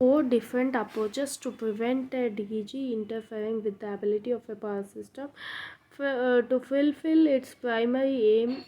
Four different approaches to prevent a DG interfering with the ability of a power system to fulfill its primary aim.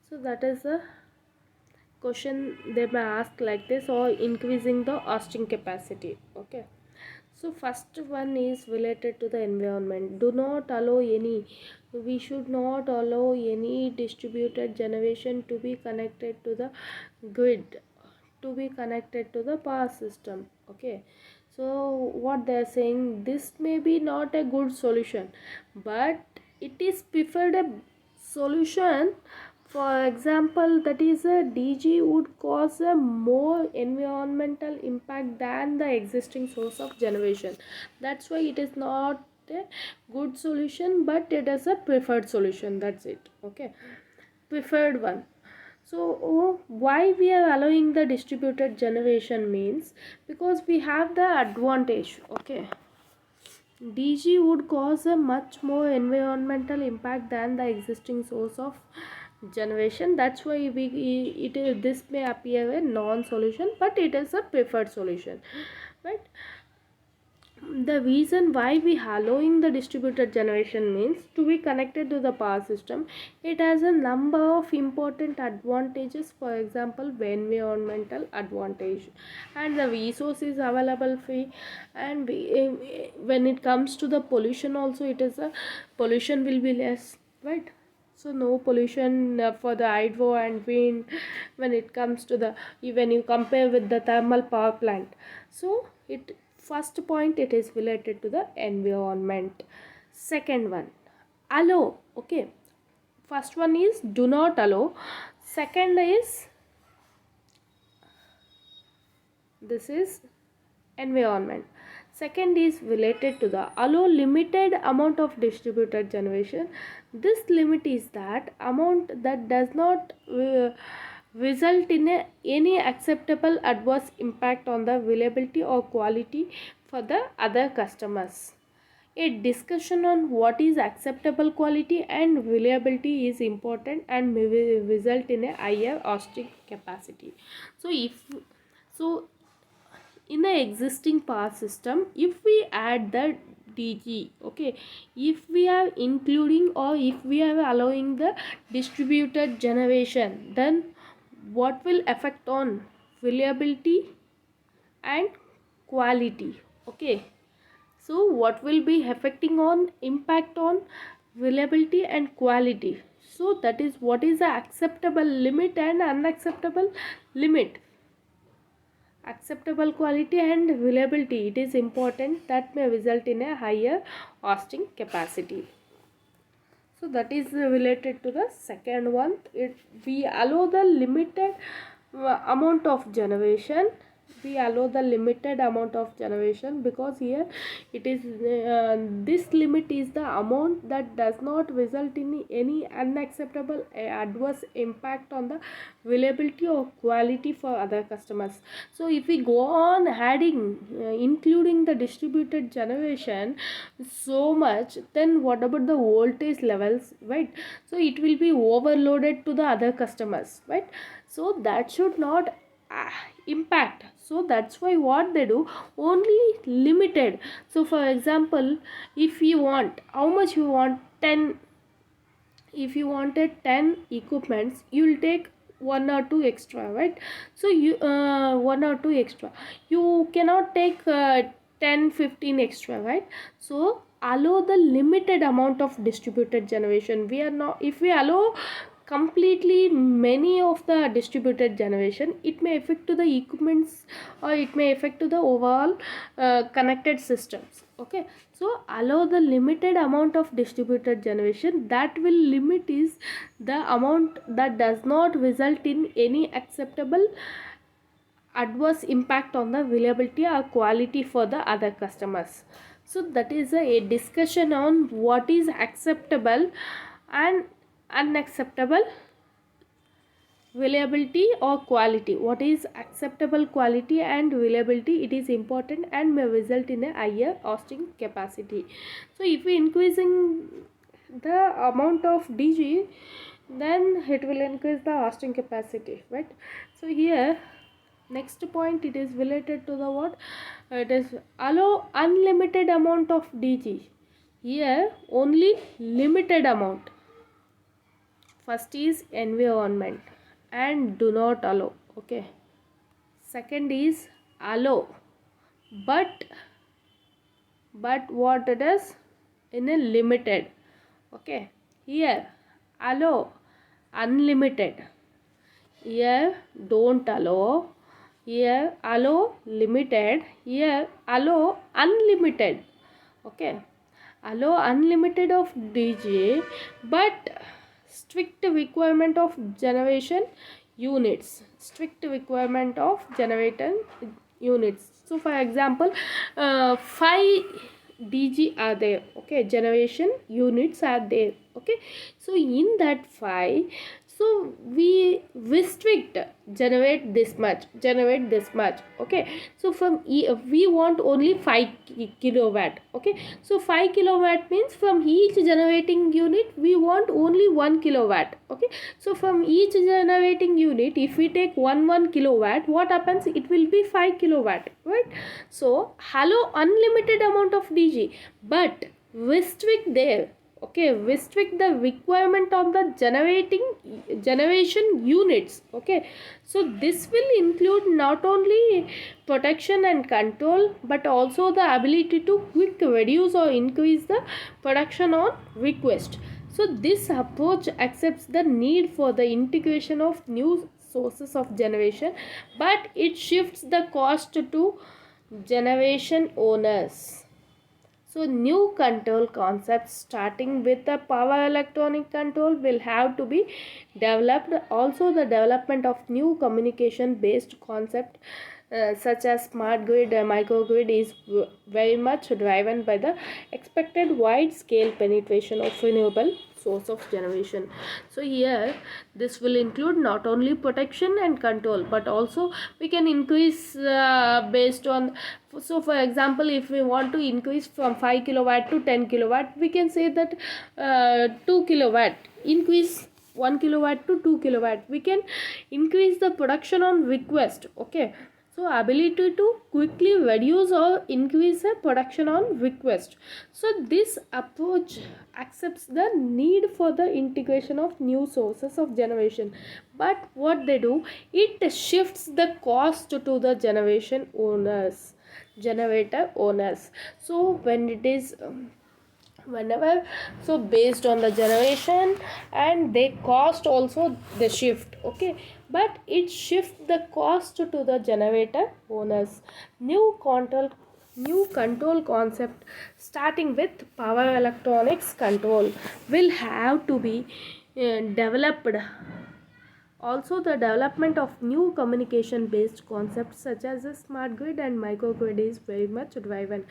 So that is a question they may ask like this, or increasing the hosting capacity. Okay, so first one is related to the environment. Do not allow any, we should not allow any distributed generation to be connected to the grid, to be connected to the power system. Okay, so what they are saying, this may be not a good solution, but it is preferred a solution. For example, that is a DG would cause a more environmental impact than the existing source of generation. That's why it is not a good solution, but it is a preferred solution. That's it. Okay, preferred one. So why we are allowing the distributed generation means, because we have the advantage. Okay, DG would cause a much more environmental impact than the existing source of generation. That's why this may appear a non-solution, but it is a preferred solution, right? The reason why we allowing the distributed generation means, to be connected to the power system, it has a number of important advantages. For example, the environmental advantage, and the resource is available free, and when it comes to the pollution also, it is a pollution will be less, right? So no pollution for the hydro and wind when it comes to the, when you compare with the thermal power plant. So it, first point, it is related to the environment. Second one, allow. Okay, first one is do not allow, second is, this is environment. Second is related to the allow limited amount of distributed generation. This limit is that amount that does not result in any acceptable adverse impact on the availability or quality for the other customers. A discussion on what is acceptable quality and reliability is important and may result in a higher hosting capacity. So if so in the existing power system, if we add the DG, okay, if we are including or if we are allowing the distributed generation, then what will affect on reliability and quality. Okay, so what will be affecting on impact on reliability and quality. So that is what is the acceptable limit and unacceptable limit. Acceptable quality and reliability, it is important, that may result in a higher hosting capacity. So that is related to the second one. We allow the limited amount of generation. We allow the limited amount of generation because here it is this limit is the amount that does not result in any unacceptable adverse impact on the reliability or quality for other customers. So if we go on adding including the distributed generation so much, then what about the voltage levels, right? So it will be overloaded to the other customers, right? So that should not impact. So that's why what they do, only limited. So for example, if you want, how much you want, 10, if you wanted 10 equipments, you will take one or two extra, right? So you one or two extra, you cannot take 10 15 extra, right? So allow the limited amount of distributed generation. We are not, if we allow completely many of the distributed generation, it may affect to the equipments or it may affect to the overall connected systems. Okay, so allow the limited amount of distributed generation. That will limit is the amount that does not result in any acceptable adverse impact on the reliability or quality for the other customers. So that is a discussion on what is acceptable and unacceptable reliability or quality. What is acceptable quality and reliability, it is important and may result in a higher hosting capacity. So if we increasing the amount of DG, then it will increase the hosting capacity, right? So here Next point, it is related to the what? It is allow unlimited amount of DG. Here only limited amount. First is environment and do not allow. Okay. Second is allow, but what it is in a limited. Okay. Here allow unlimited. Here don't allow. Here allow limited. Here allow unlimited. Okay. Allow unlimited of DJ, but strict requirement of generation units. Strict requirement of generator units. So for example, 5 DG are there. Okay, generation units are there. Okay, so in that 5, so we restrict generate this much. Okay, so from we want only 5 kilowatt. Okay, so 5 kilowatt means from each generating unit we want only 1 kilowatt. Okay, so from each generating unit, if we take 1 kilowatt, what happens? It will be 5 kilowatt, right? So allow unlimited amount of DG, but restrict there. Okay, restrict the requirement of the generation units. Okay, so this will include not only protection and control, but also the ability to quick reduce or increase the production on request. So this approach accepts the need for the integration of new sources of generation, but it shifts the cost to generation owners. So new control concepts starting with the power electronic control will have to be developed. Also the development of new communication based concept such as smart grid and microgrid is very much driven by the expected wide scale penetration of renewable source of generation. So here this will include not only protection and control, but also we can increase based on. So for example, if we want to increase from 5 kilowatt to 10 kilowatt, we can say that 2 kilowatt increase 1 kilowatt to 2 kilowatt. We can increase the production on request. Okay, so ability to quickly reduce or increase the production on request. So this approach accepts the need for the integration of new sources of generation, but what they do, it shifts the cost to the generator owners. So when it is whenever, so based on the generation and they cost also the shift. Okay, but it shifts the cost to the generator owners. New control concept starting with power electronics control will have to be developed. Also the development of new communication based concepts such as the smart grid and microgrid is very much driven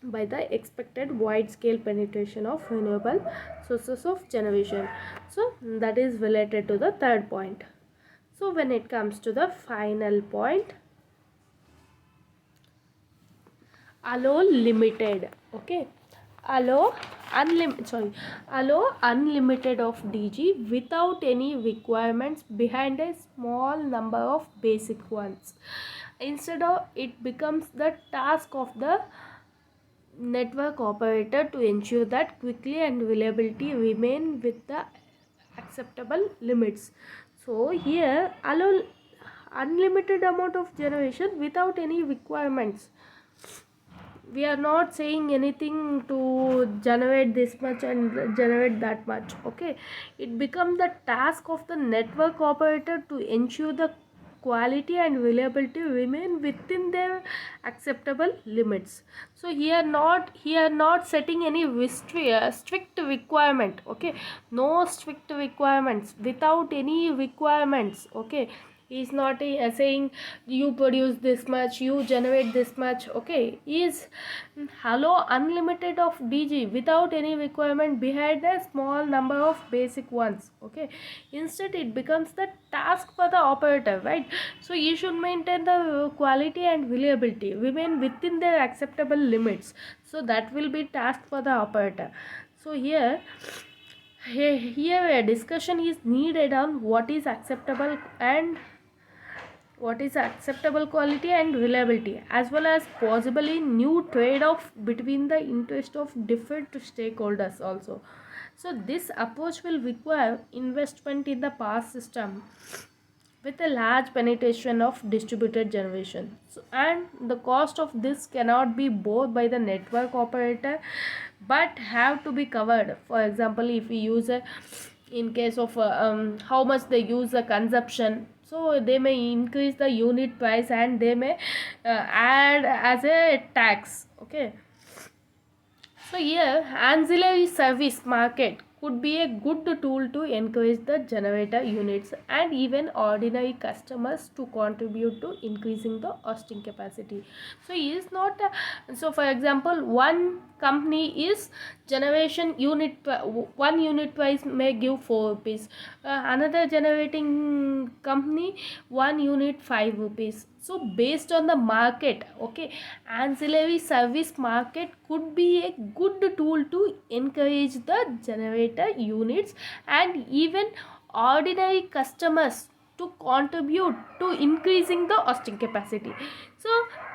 by the expected wide scale penetration of renewable sources of generation. So that is related to the third point. So when it comes to the final point, allow limited. Okay, allow unlimited of DG without any requirements behind a small number of basic ones. Instead of, it becomes the task of the network operator to ensure that quickly and reliability remain with the acceptable limits. So here allow unlimited amount of generation without any requirements. We are not saying anything to generate this much and generate that much. Okay, it becomes the task of the network operator to ensure the quality and reliability remain within their acceptable limits. So here not setting any strict requirement. Okay, no strict requirements, without any requirements. Okay, is not saying you produce this much, you generate this much. Okay, is allow unlimited of DG without any requirement behind a small number of basic ones. Okay, instead it becomes the task for the operator, right? So you should maintain the quality and reliability remain within their acceptable limits. So that will be task for the operator. So here a discussion is needed on what is acceptable and what is acceptable quality and reliability, as well as possibly new trade-off between the interest of different stakeholders also. So this approach will require investment in the power system with a large penetration of distributed generation. So, and the cost of this cannot be borne by the network operator but have to be covered. For example, if we use a, in case of how much they use the consumption, so they may increase the unit price and they may add as a tax. Okay, so here, ancillary service market could be a good tool to encourage the generator units and even ordinary customers to contribute to increasing the hosting capacity. So is not so for example, one company is generation unit, one unit price may give 4 rupees, another generating company 1 unit 5 rupees. So based on the market, okay, ancillary service market could be a good tool to encourage the generator units and even ordinary customers to contribute to increasing the hosting capacity. So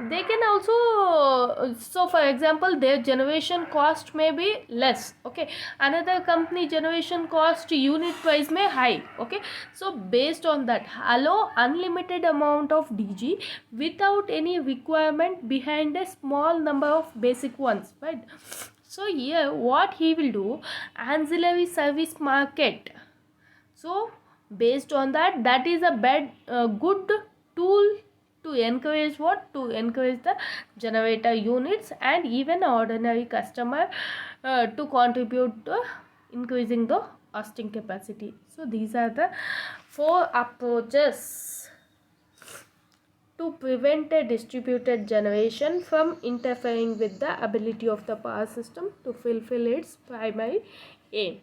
they can also, so for example, their generation cost may be less, okay, another company generation cost unit price may high, okay. So based on that, allow unlimited amount of DG without any requirement behind a small number of basic ones, right? So here what he will do, ancillary service market. So based on that, that is a good tool to encourage what, to encourage the generator units and even ordinary customer to contribute to increasing the hosting capacity. So these are the 4 approaches to prevent a distributed generation from interfering with the ability of the power system to fulfill its primary aim.